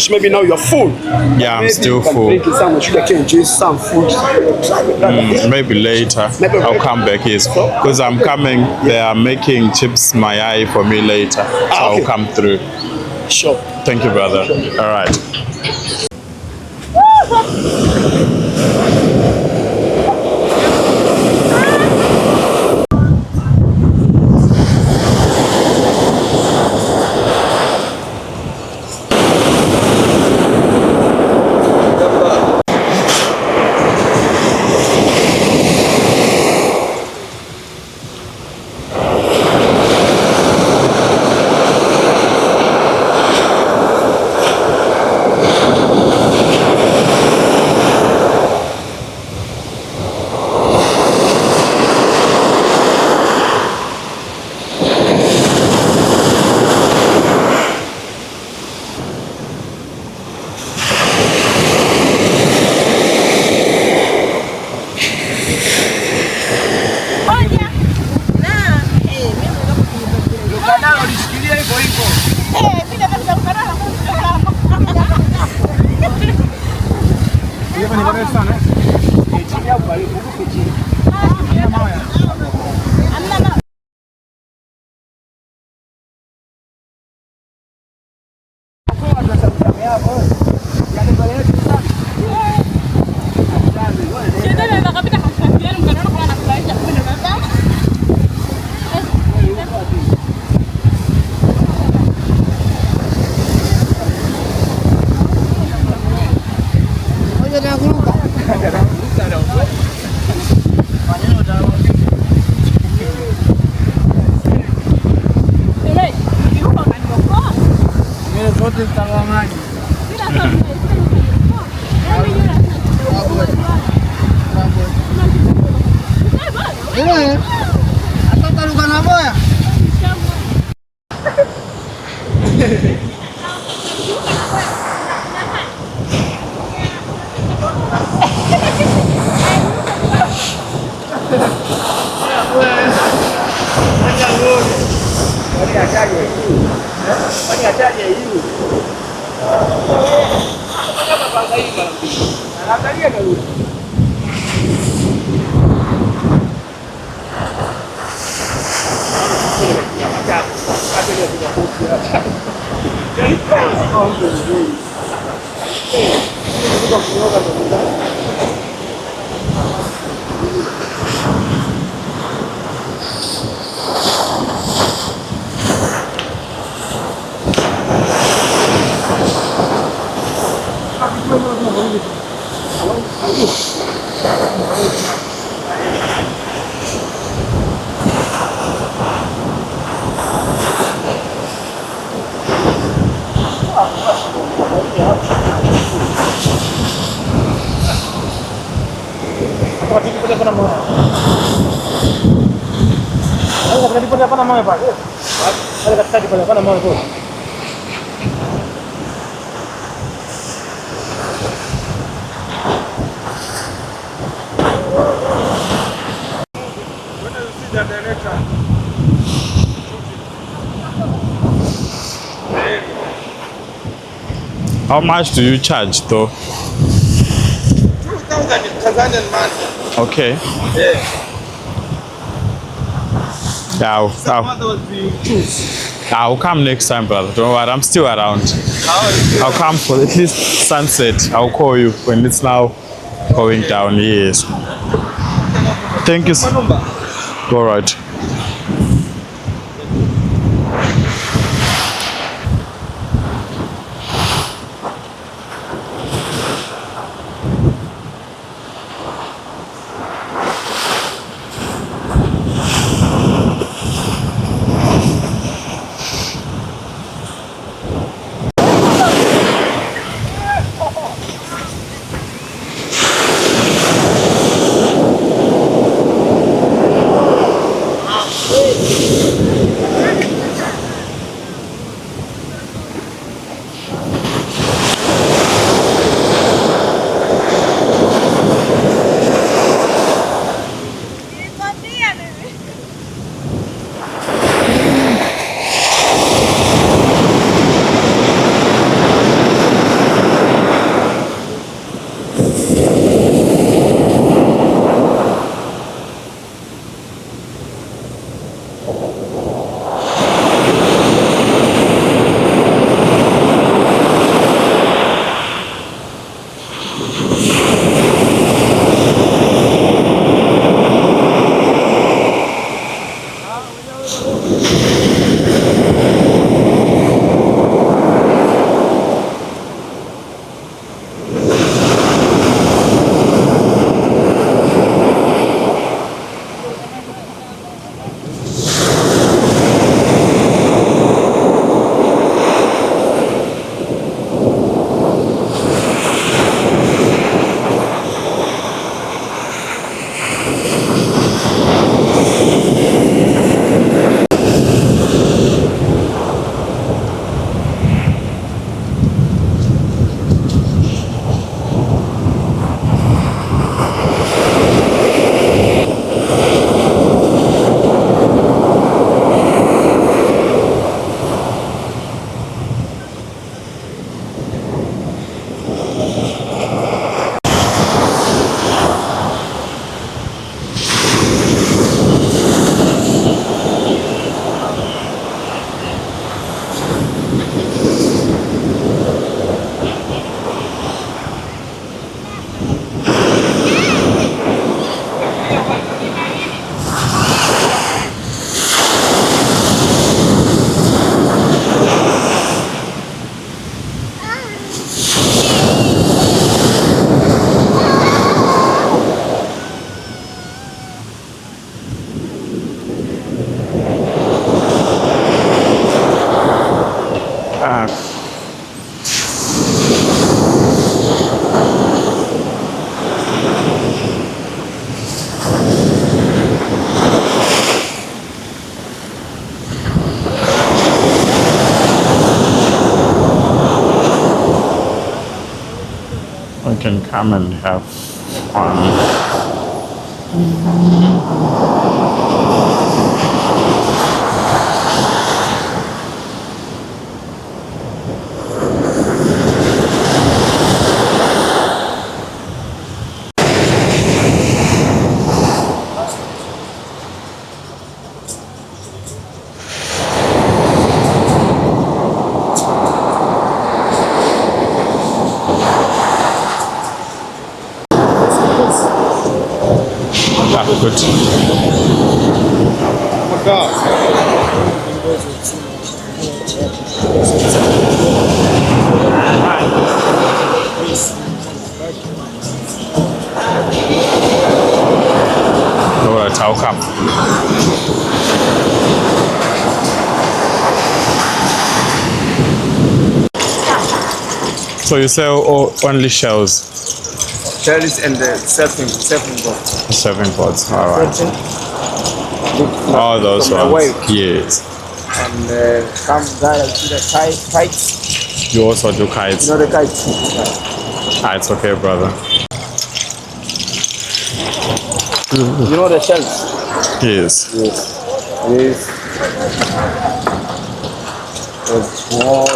lunch. Maybe now you're full. Yeah, I'm still you can full. Drink some sugar cane juice, some food. Maybe later. I'll come back here because I'm coming. They are making chips mayai for me later, so okay. I'll come through. Sure. Thank you, brother. All right. How much do you charge though? 2,000 Tanzanian money. Okay. Yeah. I'll come next time, brother. Don't worry, I'm still around. I'll come for at least sunset. I'll call you when it's now going down. Yes. Thank you. All right. can come and have fun. Good. Oh my God. Alright, I'll come. So you sell only shells? Shells and the surfing board. Serving pots, alright. All those ones. Yes. And some guy like the kites. You also do kites? You know the kites? Ah, it's okay, brother. You know the shells? Yes. Yes. It's small.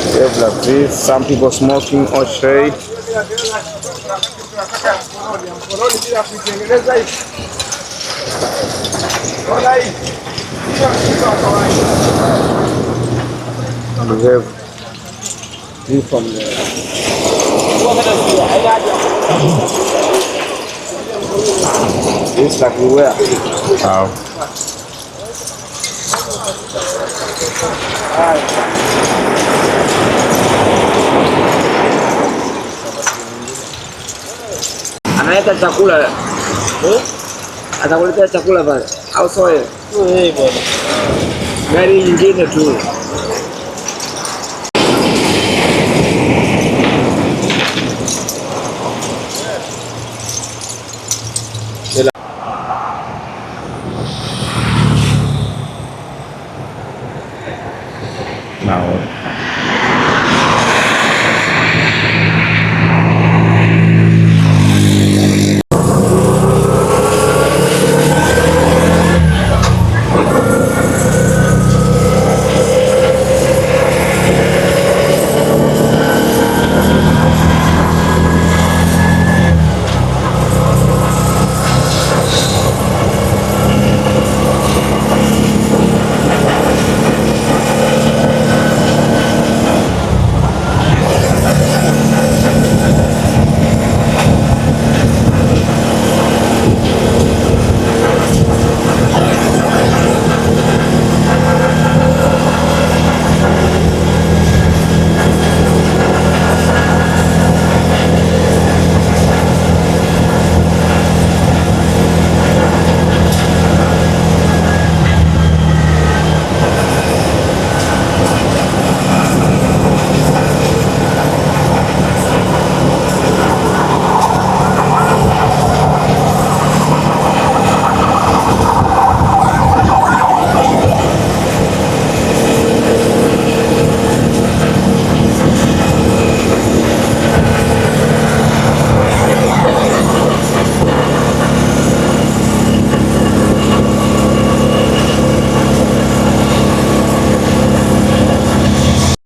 We have like this, some people smoking or shade. And we have this from there. This like we wear. Wow. Analeta chakula. Atakuletea chakula pale. Au sio wewe? Wewe bwana. Gari nyingine tu. Now